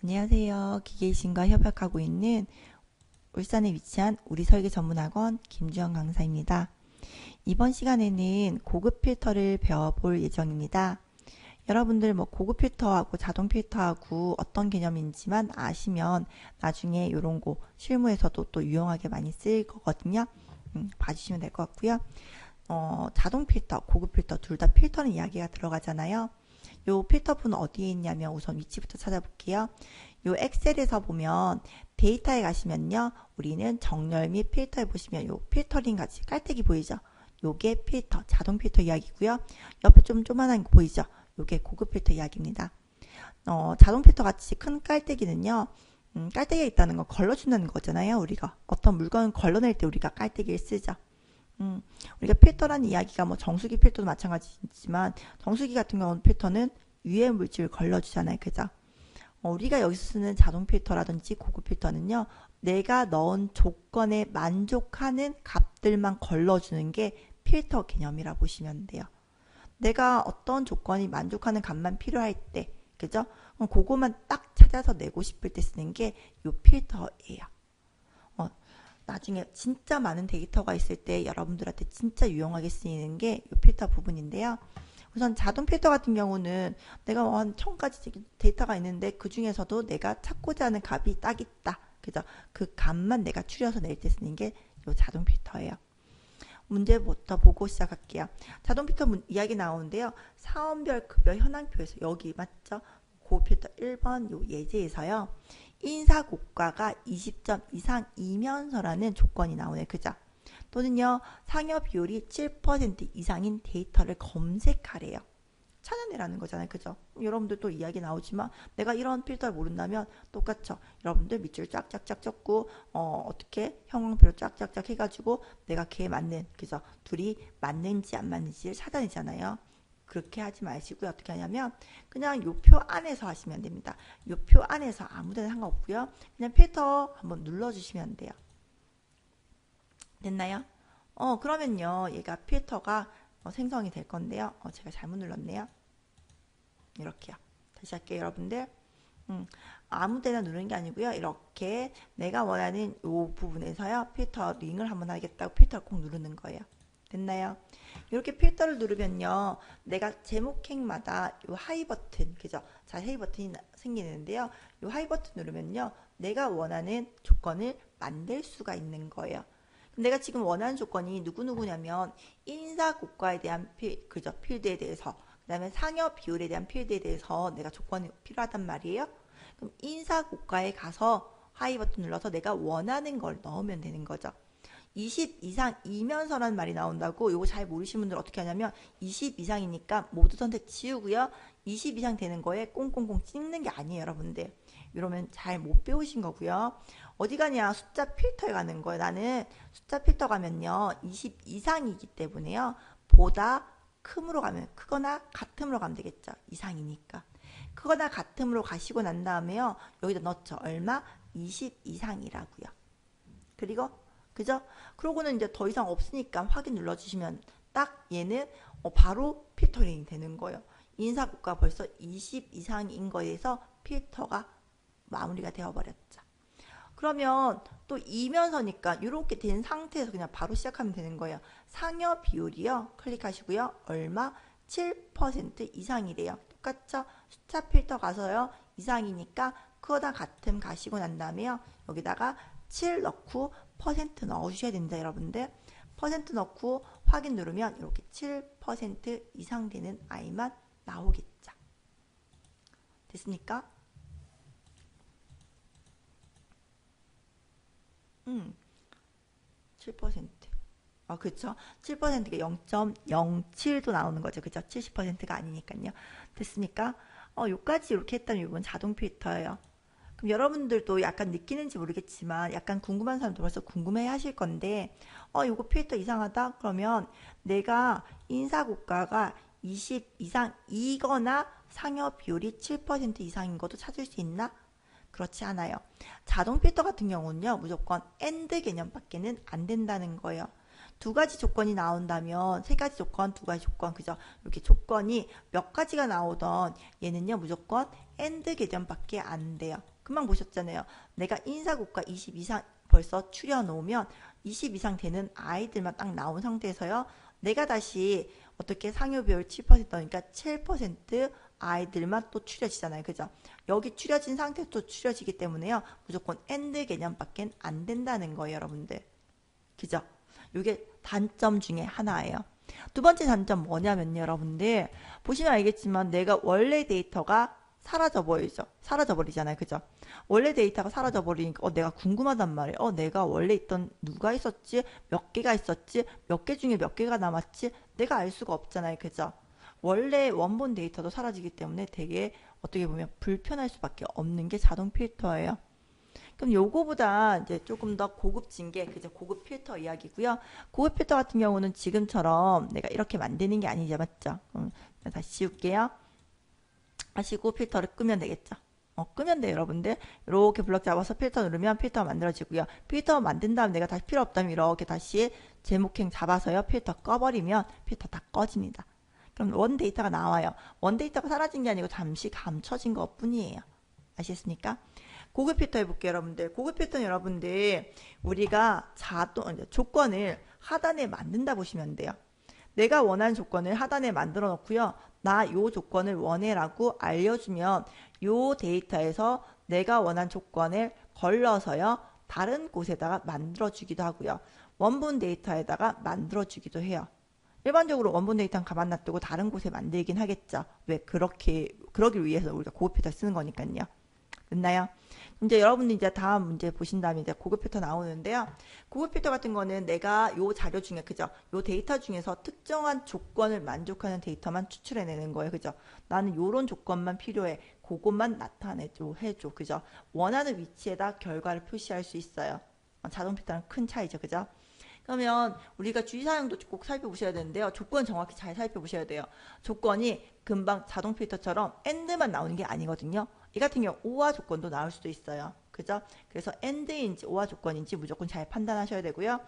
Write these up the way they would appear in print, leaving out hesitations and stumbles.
안녕하세요. 기계이신과 협약하고 있는 울산에 위치한 우리 설계 전문학원 김주영 강사입니다. 이번 시간에는 고급 필터를 배워볼 예정입니다. 여러분들 고급 필터하고 자동 필터하고 어떤 개념인지만 아시면 나중에 이런 거 실무에서도 또 유용하게 많이 쓰일 거거든요. 봐주시면 될 것 같고요. 자동 필터, 고급 필터 둘 다 필터는 이야기가 들어가잖아요. 요 필터분은 어디에 있냐면 우선 위치부터 찾아볼게요. 요 엑셀에서 보면 데이터에 가시면요. 우리는 정렬 및 필터에 보시면 요 필터링 같이 깔때기 보이죠? 요게 필터, 자동 필터 이야기고요. 옆에 좀 조그만한 거 보이죠? 요게 고급 필터 이야기입니다. 자동 필터 같이 큰 깔때기는요. 깔때기가 있다는 건 걸러준다는 거잖아요. 우리가 어떤 물건을 걸러낼 때 우리가 깔때기를 쓰죠. 우리가 필터라는 이야기가 정수기 필터도 마찬가지지만 정수기 같은 경우는 필터는 유해 물질을 걸러주잖아요. 그죠? 우리가 여기서 쓰는 자동 필터라든지 고급 필터는요. 내가 넣은 조건에 만족하는 값들만 걸러주는 게 필터 개념이라 보시면 돼요. 내가 어떤 조건이 만족하는 값만 필요할 때, 그죠? 그거만 딱 찾아서 내고 싶을 때 쓰는 게 요 필터예요. 나중에 진짜 많은 데이터가 있을 때 여러분들한테 진짜 유용하게 쓰이는 게 이 필터 부분인데요. 우선 자동 필터 같은 경우는 내가 한 1000가지 데이터가 있는데 그 중에서도 내가 찾고자 하는 값이 딱 있다. 그죠? 그 값만 내가 추려서 낼 때 쓰는 게 이 자동 필터예요. 문제부터 보고 시작할게요. 자동 필터 이야기 나오는데요. 사원별 급여 현황표에서 여기 맞죠? 고급 필터 1번 요 예제에서요. 인사고과가 20점 이상이면서라는 조건이 나오네. 그죠? 또는요. 상여 비율이 7% 이상인 데이터를 검색하래요. 찾아내라는 거잖아요. 그죠? 여러분들 또 이야기 나오지만 내가 이런 필터를 모른다면 똑같죠. 여러분들 밑줄 쫙쫙쫙 적고 어떻게 형광표를 쫙쫙쫙 해가지고 내가 걔에 맞는 그죠? 둘이 맞는지 안 맞는지를 찾아내잖아요. 그렇게 하지 마시고요. 어떻게 하냐면 그냥 요 표 안에서 하시면 됩니다. 요 표 안에서 아무데나 상관없고요. 그냥 필터 한번 눌러주시면 돼요. 됐나요? 그러면요. 얘가 필터가 생성이 될 건데요. 제가 잘못 눌렀네요. 이렇게요. 다시 할게요, 여러분들. 아무데나 누르는 게 아니고요. 이렇게 내가 원하는 이 부분에서요. 필터링을 한번 하겠다고 필터를 꼭 누르는 거예요. 됐나요? 이렇게 필터를 누르면요. 내가 제목행마다 이 하이 버튼, 그죠? 자, 하이 버튼이 생기는데요. 이 하이 버튼 누르면요. 내가 원하는 조건을 만들 수가 있는 거예요. 내가 지금 원하는 조건이 누구누구냐면 인사고과에 대한 그죠? 필드에 대해서 그 다음에 상여 비율에 대한 필드에 대해서 내가 조건이 필요하단 말이에요. 그럼 인사고과에 가서 하이 버튼 눌러서 내가 원하는 걸 넣으면 되는 거죠. 20 이상이면서라는 말이 나온다고. 이거 잘 모르시는 분들 어떻게 하냐면 20 이상이니까 모두 선택 지우고요. 20 이상 되는 거에 꽁꽁꽁 찍는 게 아니에요, 여러분들. 이러면 잘 못 배우신 거고요. 어디 가냐? 숫자 필터에 가는 거예요. 나는 숫자 필터 가면요. 20 이상이기 때문에요. 보다 크므로 가면 크거나 같음으로 가면 되겠죠. 이상이니까. 크거나 같음으로 가시고 난 다음에요. 여기다 넣죠. 얼마? 20 이상이라고요. 그리고 그죠? 그러고는 이제 더 이상 없으니까 확인 눌러주시면 딱 얘는 바로 필터링이 되는 거예요. 인사고가 벌써 20 이상인 거에서 필터가 마무리가 되어버렸죠. 그러면 또 이면서니까 이렇게 된 상태에서 그냥 바로 시작하면 되는 거예요. 상여 비율이요. 클릭하시고요. 얼마? 7% 이상이래요. 똑같죠? 숫자 필터 가서요. 이상이니까 크거나 같음 가시고 난 다음에요. 여기다가 7 넣고 퍼센트 넣어주셔야 됩니다. 여러분들. 퍼센트 넣고 확인 누르면 이렇게 7% 이상 되는 아이만 나오겠죠. 됐습니까? 7%. 그쵸. 7%가 0.07도 나오는 거죠. 그죠. 70%가 아니니까요. 됐습니까? 요까지 이렇게 했다면 이건 자동 필터예요. 그럼 여러분들도 약간 느끼는지 모르겠지만 약간 궁금한 사람도 벌써 궁금해 하실 건데 요거 필터 이상하다? 그러면 내가 인사고과가 20 이상이거나 상여 비율이 7% 이상인 것도 찾을 수 있나? 그렇지 않아요. 자동 필터 같은 경우는요. 무조건 AND 개념밖에는 안 된다는 거예요. 두 가지 조건이 나온다면 세 가지 조건, 두 가지 조건, 그죠? 이렇게 조건이 몇 가지가 나오던 얘는요. 무조건 AND 개념밖에 안 돼요. 금방 보셨잖아요. 내가 인사고가 20 이상 벌써 추려놓으면 20 이상 되는 아이들만 딱 나온 상태에서요. 내가 다시 어떻게 상여 비율 7%니까 7% 아이들만 또 추려지잖아요. 그죠? 여기 추려진 상태에서 또 추려지기 때문에요. 무조건 AND 개념밖에 안 된다는 거예요, 여러분들. 그죠? 이게 단점 중에 하나예요. 두 번째 단점 뭐냐면요, 여러분들. 보시면 알겠지만 내가 원래 데이터가 사라져버리잖아요. 그죠? 원래 데이터가 사라져버리니까 내가 궁금하단 말이에요. 내가 원래 있던 누가 있었지? 몇 개가 있었지? 몇 개 중에 몇 개가 남았지? 내가 알 수가 없잖아요. 그죠? 원래 원본 데이터도 사라지기 때문에 되게 어떻게 보면 불편할 수밖에 없는 게 자동 필터예요. 그럼 요거보다 이제 조금 더 고급진 게 그저 고급 필터 이야기고요. 고급 필터 같은 경우는 지금처럼 내가 이렇게 만드는 게 아니죠. 맞죠? 다시 지울게요. 하시고 필터를 끄면 되겠죠. 끄면 돼요, 여러분들. 이렇게 블럭 잡아서 필터 누르면 필터가 만들어지고요. 필터 만든 다음 내가 다시 필요 없다면 이렇게 다시 제목행 잡아서요. 필터 꺼버리면 필터 다 꺼집니다. 그럼 원 데이터가 나와요. 원 데이터가 사라진 게 아니고 잠시 감춰진 것 뿐이에요. 아시겠습니까? 고급 필터 해볼게요, 여러분들. 고급 필터는 여러분들 우리가 조건을 하단에 만든다 보시면 돼요. 내가 원하는 조건을 하단에 만들어 놓고요. 나 요 조건을 원해라고 알려주면 요 데이터에서 내가 원하는 조건을 걸러서요. 다른 곳에다가 만들어주기도 하고요. 원본 데이터에다가 만들어주기도 해요. 일반적으로 원본 데이터는 가만 놔두고 다른 곳에 만들긴 하겠죠. 왜? 그러기 위해서 우리가 고급 필터 쓰는 거니까요. 됐나요? 이제 여러분들 이제 다음 문제 보신 다음에 이제 고급 필터 나오는데요. 고급 필터 같은 거는 내가 요 자료 중에, 그죠? 요 데이터 중에서 특정한 조건을 만족하는 데이터만 추출해내는 거예요. 그죠? 나는 요런 조건만 필요해. 그것만 나타내줘, 해줘. 그죠? 원하는 위치에다 결과를 표시할 수 있어요. 자동 필터랑 큰 차이죠. 그죠? 그러면 우리가 주의사항도 꼭 살펴보셔야 되는데요. 조건 정확히 잘 살펴보셔야 돼요. 조건이 금방 자동 필터처럼 AND만 나오는 게 아니거든요. 이 같은 경우 OR 조건도 나올 수도 있어요. 그죠? 그래서 AND인지 OR 조건인지 무조건 잘 판단하셔야 되고요.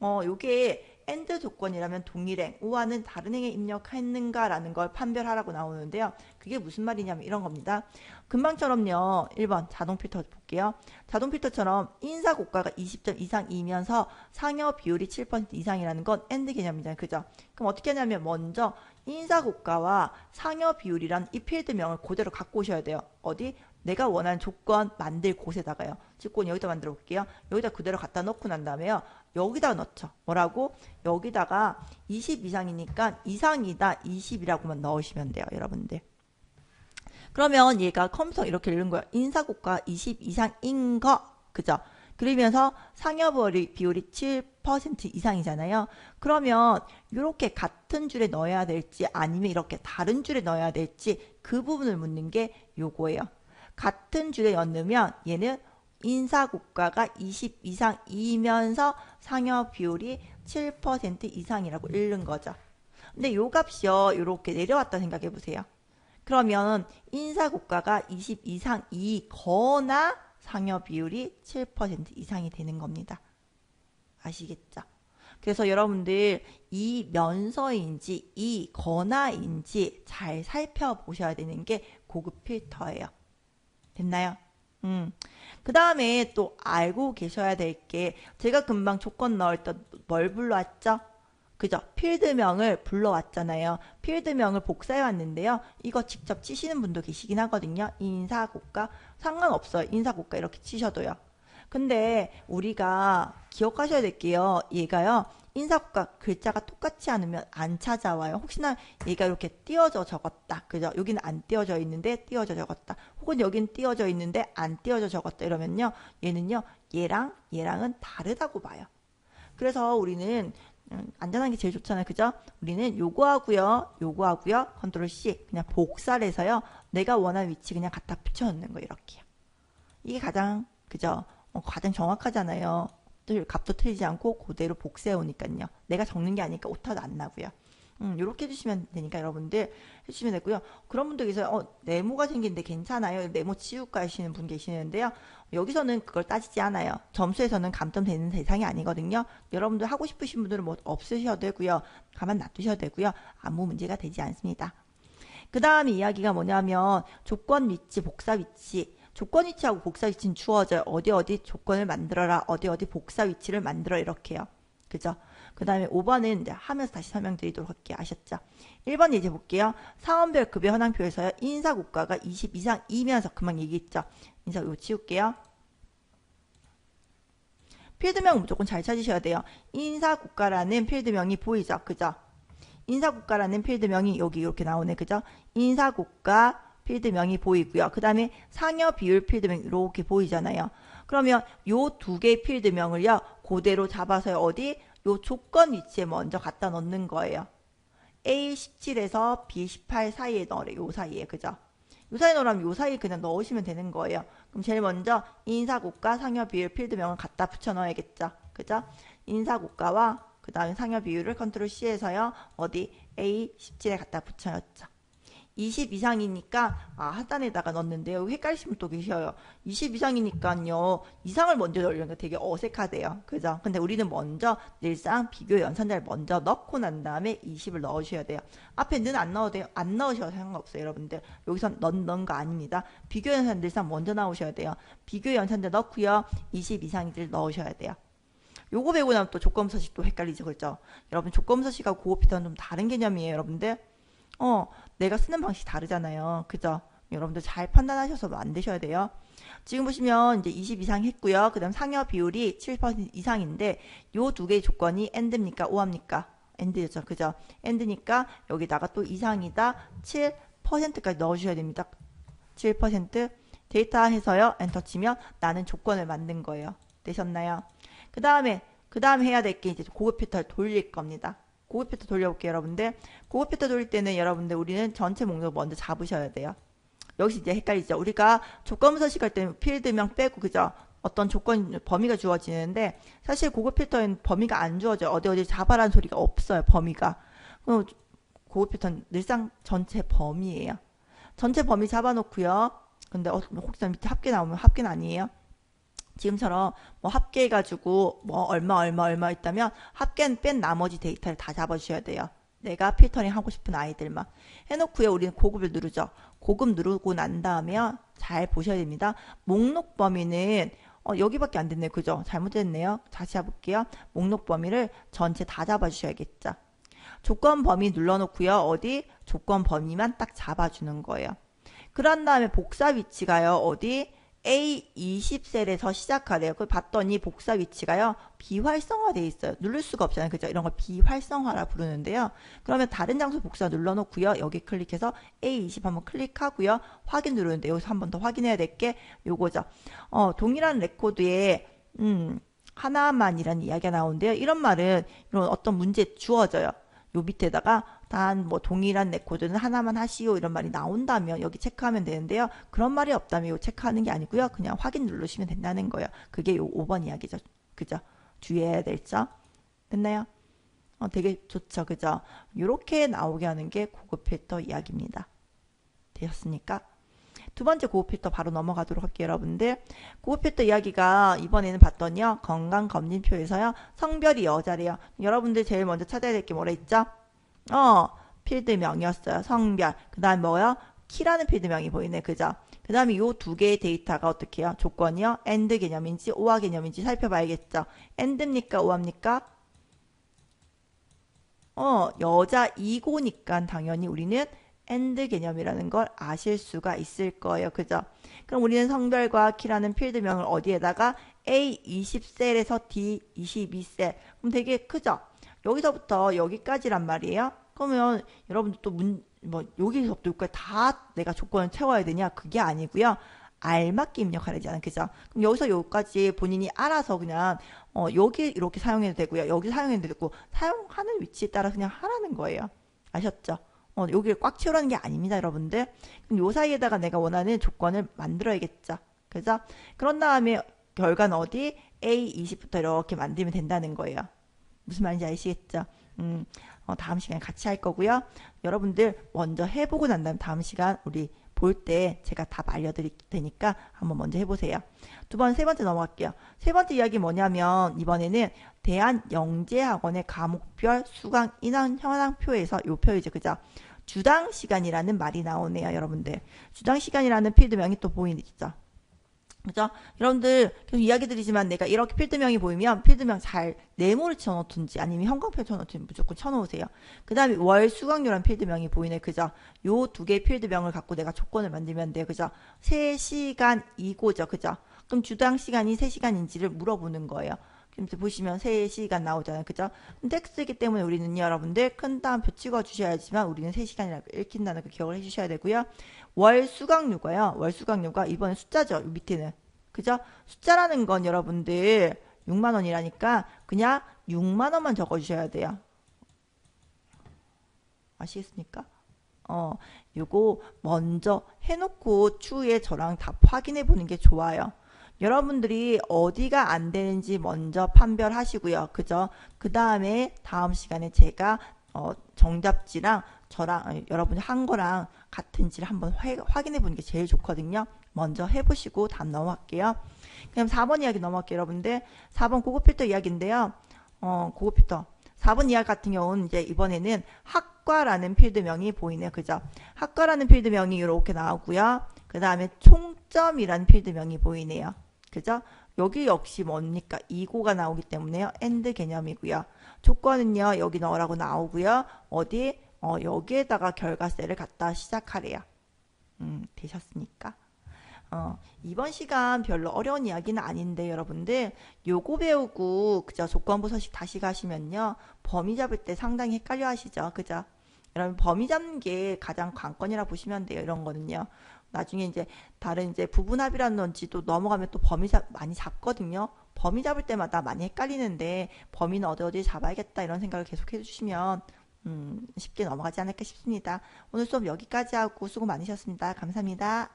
요게 AND 조건이라면 동일행, OR는 다른 행에 입력했는가라는 걸 판별하라고 나오는데요. 그게 무슨 말이냐면 이런 겁니다. 금방처럼요. 1번 자동 필터 볼게요. 자동 필터처럼 인사 고가가 20점 이상이면서 상여 비율이 7% 이상이라는 건 AND 개념이잖아요. 그죠? 그럼 어떻게 하냐면 먼저 인사 고가와 상여 비율이란 이 필드명을 그대로 갖고 오셔야 돼요. 어디? 내가 원하는 조건 만들 곳에다가요. 조건 여기다 만들어 볼게요. 여기다 그대로 갖다 놓고 난 다음에요. 여기다 넣죠. 뭐라고? 여기다가 20 이상이니까 이상이다 20이라고만 넣으시면 돼요. 여러분들. 그러면 얘가 컴퓨터 이렇게 읽는 거예요. 인사고가 20 이상인 거. 그죠? 그러면서 상여 비율이 7% 이상이잖아요. 그러면 이렇게 같은 줄에 넣어야 될지 아니면 이렇게 다른 줄에 넣어야 될지 그 부분을 묻는 게 요거예요. 같은 줄에 넣으면 얘는 인사고가가 20 이상이면서 상여 비율이 7% 이상이라고 읽는 거죠. 근데 요 값이요. 이렇게 내려왔다 생각해 보세요. 그러면 인사고가가 20 이상이거나 상여 비율이 7% 이상이 되는 겁니다. 아시겠죠? 그래서 여러분들 이 면서인지 이 거나인지 잘 살펴보셔야 되는 게 고급 필터예요. 됐나요? 그 다음에 또 알고 계셔야 될 게 제가 금방 조건 넣을 때 뭘 불러왔죠? 그죠? 필드명을 불러왔잖아요. 필드명을 복사해 왔는데요. 이거 직접 치시는 분도 계시긴 하거든요. 인사고가 상관없어요. 인사고가 이렇게 치셔도요. 근데 우리가 기억하셔야 될게요. 얘가요. 인사고가 글자가 똑같지 않으면 안 찾아와요. 혹시나 얘가 이렇게 띄어져 적었다. 그죠? 여기는 안 띄어져 있는데 띄어져 적었다. 혹은 여기는 띄어져 있는데 안 띄어져 적었다. 이러면요. 얘는요. 얘랑은 다르다고 봐요. 그래서 우리는 안전한 게 제일 좋잖아요. 그죠? 우리는 요거 하고요. 컨트롤 C 그냥 복사를 해서요. 내가 원하는 위치 그냥 갖다 붙여놓는 거 이렇게요. 이게 가장 그죠? 가장 정확하잖아요. 값도 틀리지 않고 그대로 복사해 오니까요. 내가 적는 게 아니니까 오타도 안 나고요. 이렇게 해주시면 되니까 여러분들 해주시면 되고요. 그런 분들 계세요. 네모가 생긴데 괜찮아요. 네모 지울까 하시는 분 계시는데요. 여기서는 그걸 따지지 않아요. 점수에서는 감점되는 대상이 아니거든요. 여러분들 하고 싶으신 분들은 뭐 없으셔도 되고요. 가만 놔두셔도 되고요. 아무 문제가 되지 않습니다. 그 다음 이야기가 뭐냐면 조건 위치, 복사 위치. 조건 위치하고 복사 위치는 주어져요. 어디 어디 조건을 만들어라. 어디 어디 복사 위치를 만들어 이렇게요. 그죠? 그 다음에 5번은 이제 하면서 다시 설명드리도록 할게요. 아셨죠? 1번 예제 볼게요. 사원별 급여 현황표에서요. 인사고가가 20 이상이면서 그만 얘기했죠. 인사 이거 치울게요. 필드명 무조건 잘 찾으셔야 돼요. 인사고가라는 필드명이 보이죠? 그죠? 인사고가라는 필드명이 여기 이렇게 나오네. 그죠? 인사고가 필드명이 보이고요. 그 다음에 상여 비율 필드명 이렇게 보이잖아요. 그러면 요 두 개의 필드명을요. 그대로 잡아서 어디? 요 조건 위치에 먼저 갖다 넣는 거예요. A17에서 B18 사이에 넣으래. 요 사이에. 그죠? 요 사이에 넣으라면 요 사이에 그냥 넣으시면 되는 거예요. 그럼 제일 먼저 인사고가 상여 비율 필드명을 갖다 붙여 넣어야겠죠. 그죠? 인사고가와 그 다음에 상여 비율을 컨트롤 C에서요. 어디? A17에 갖다 붙여였죠. 20 이상이니까 하단에다가 넣었는데요. 헷갈리시면 또 계셔요. 20 이상이니까요. 이상을 먼저 넣으려니까 되게 어색하대요. 그죠? 근데 우리는 먼저 늘상 비교 연산자를 먼저 넣고 난 다음에 20을 넣으셔야 돼요. 앞에 는 안 넣어도 돼요. 안 넣으셔도 상관없어요. 여러분들. 여기서 넣는 거 아닙니다. 비교 연산 늘상 먼저 나오셔야 돼요. 비교 연산자 넣고요. 20 이상인지를 넣으셔야 돼요. 요거 배우고 나면 또 조건분석식 또 헷갈리죠. 그렇죠? 여러분 조건분석식하고 고급피터는 좀 다른 개념이에요. 여러분들. 내가 쓰는 방식이 다르잖아요. 그죠? 여러분들 잘 판단하셔서 만드셔야 돼요. 지금 보시면 이제 20 이상 했고요. 그 다음 상여 비율이 7% 이상인데 요 두 개의 조건이 AND입니까? OR입니까? AND였죠. 그죠? AND니까 여기다가 또 이상이다 7%까지 넣어주셔야 됩니다. 7% 데이터 해서요. 엔터 치면 나는 조건을 만든 거예요. 되셨나요? 그 다음에 해야 될 게 이제 고급 필터를 돌릴 겁니다. 고급 필터 돌려볼게요, 여러분들. 고급 필터 돌릴 때는 여러분들 우리는 전체 목록 먼저 잡으셔야 돼요. 여기서 이제 헷갈리죠. 우리가 조건분석식 할 때는 필드명 빼고 그죠? 어떤 조건 범위가 주어지는데 사실 고급 필터에는 범위가 안 주어져요. 어디 잡아라는 소리가 없어요. 범위가. 그럼 고급 필터는 늘상 전체 범위예요. 전체 범위 잡아놓고요. 근데 혹시 밑에 합계 나오면 합계는 아니에요. 지금처럼 뭐 합계해가지고 뭐 얼마 있다면 합계는 뺀 나머지 데이터를 다 잡아주셔야 돼요. 내가 필터링 하고 싶은 아이들만 해놓고요. 우리는 고급을 누르죠. 고급 누르고 난 다음에 잘 보셔야 됩니다. 목록 범위는 여기밖에 안 됐네요. 그죠? 잘못됐네요. 다시 해볼게요. 목록 범위를 전체 다 잡아주셔야겠죠. 조건 범위 눌러놓고요. 어디? 조건 범위만 딱 잡아주는 거예요. 그런 다음에 복사 위치가요. 어디? A20셀에서 시작하래요. 그걸 봤더니 복사 위치가요. 비활성화되어 있어요. 누를 수가 없잖아요. 그죠? 이런 걸 비활성화라 부르는데요. 그러면 다른 장소 복사 눌러놓고요. 여기 클릭해서 A20 한번 클릭하고요. 확인 누르는데 여기서 한 번 더 확인해야 될 게 요거죠. 동일한 레코드에 하나만이라는 이야기가 나오는데요. 이런 말은 이런 어떤 문제에 주어져요. 요 밑에다가 단 뭐 동일한 레코드는 하나만 하시오 이런 말이 나온다면 여기 체크하면 되는데요. 그런 말이 없다면 요 체크하는 게 아니고요. 그냥 확인 누르시면 된다는 거예요. 그게 요 5번 이야기죠. 그죠? 주의해야 될 점. 됐나요? 되게 좋죠. 그죠? 요렇게 나오게 하는 게 고급 필터 이야기입니다. 되셨습니까? 두 번째 고급 필터 바로 넘어가도록 할게요. 여러분들. 고급 필터 이야기가 이번에는 봤더니요. 건강검진표에서요. 성별이 여자래요. 여러분들 제일 먼저 찾아야 될 게 뭐라 했죠? 필드명이었어요. 성별. 그 다음 뭐요? 키라는 필드명이 보이네. 그죠? 그 다음에 요 두 개의 데이터가 어떻게 해요? 조건이요? AND 개념인지 OR 개념인지 살펴봐야겠죠? AND입니까? OR입니까? 여자이고니까 당연히 우리는 AND 개념이라는 걸 아실 수가 있을 거예요. 그죠? 그럼 우리는 성별과 키라는 필드명을 어디에다가 A20셀에서 D22셀. 그럼 되게 크죠? 여기서부터 여기까지란 말이에요. 그러면 여러분들 또 여기서부터 여기까지 다 내가 조건을 채워야 되냐? 그게 아니고요. 알맞게 입력하려잖아요. 그죠? 그럼 여기서 여기까지 본인이 알아서 그냥 여기 이렇게 사용해도 되고요. 여기 사용해도 되고 사용하는 위치에 따라 그냥 하라는 거예요. 아셨죠? 여기를 꽉 채우라는 게 아닙니다, 여러분들. 그럼 요 사이에다가 내가 원하는 조건을 만들어야겠죠. 그죠? 그런 다음에 결과는 어디? A20부터 이렇게 만들면 된다는 거예요. 무슨 말인지 아시겠죠? 다음 시간에 같이 할 거고요. 여러분들 먼저 해보고 난 다음 다음 시간 우리 볼 때 제가 답 알려드릴 테니까 한번 먼저 해보세요. 세 번째 넘어갈게요. 세 번째 이야기 뭐냐면 이번에는 대한영재학원의 과목별 수강 인원 현황표에서 요 표이죠. 그죠? 주당 시간이라는 말이 나오네요. 여러분들. 주당 시간이라는 필드명이 또 보이죠. 그죠? 여러분들 계속 이야기 드리지만 내가 이렇게 필드명이 보이면 필드명 잘 네모를 쳐놓든지 아니면 형광펜 쳐놓든지 무조건 쳐놓으세요. 그 다음에 월 수강료란 필드명이 보이네. 그죠? 요 두 개의 필드명을 갖고 내가 조건을 만들면 돼요. 그죠? 3시간이고죠. 그죠? 그럼 주당 시간이 3시간인지를 물어보는 거예요. 그럼 보시면 3시간 나오잖아요. 그죠? 텍스트이기 때문에 우리는 여러분들 큰 다음 표 찍어 주셔야지만 우리는 3시간이라고 읽힌다는 거 기억을 해주셔야 되고요. 월 수강료가요. 월 수강료가 이번에 숫자죠. 밑에는. 그죠? 숫자라는 건 여러분들 6만 원이라니까 그냥 6만 원만 적어 주셔야 돼요. 아시겠습니까? 요거 먼저 해놓고 추후에 저랑 답 확인해 보는 게 좋아요. 여러분들이 어디가 안 되는지 먼저 판별하시고요. 그죠? 그 다음에 다음 시간에 제가 정답지랑 저랑 여러분이 한 거랑 같은지를 한번 확인해 보는 게 제일 좋거든요. 먼저 해보시고 답 넘어갈게요. 그럼 4번 이야기 넘어갈게요, 여러분들. 4번 고급 필터 이야기인데요. 고급 필터. 4번 이야기 같은 경우는 이제 이번에는 학과라는 필드명이 보이네요. 그죠? 학과라는 필드명이 이렇게 나오고요. 그 다음에 총점이라는 필드명이 보이네요. 그죠? 여기 역시 뭡니까? 이고가 나오기 때문에요. AND 개념이고요. 조건은요. 여기 넣으라고 나오고요. 어디? 여기에다가 결과셀을 갖다 시작하래요. 되셨습니까? 이번 시간 별로 어려운 이야기는 아닌데 여러분들 요거 배우고 그저 조건부 서식 다시 가시면요. 범위 잡을 때 상당히 헷갈려 하시죠. 그죠? 여러분 범위 잡는 게 가장 관건이라 보시면 돼요. 이런 거는요. 나중에 이제 다른 이제 부분합이라든지 또 넘어가면 또 범위 많이 잡거든요. 범위 잡을 때마다 많이 헷갈리는데 범위는 어디 잡아야겠다 이런 생각을 계속 해주시면 쉽게 넘어가지 않을까 싶습니다. 오늘 수업 여기까지 하고 수고 많으셨습니다. 감사합니다.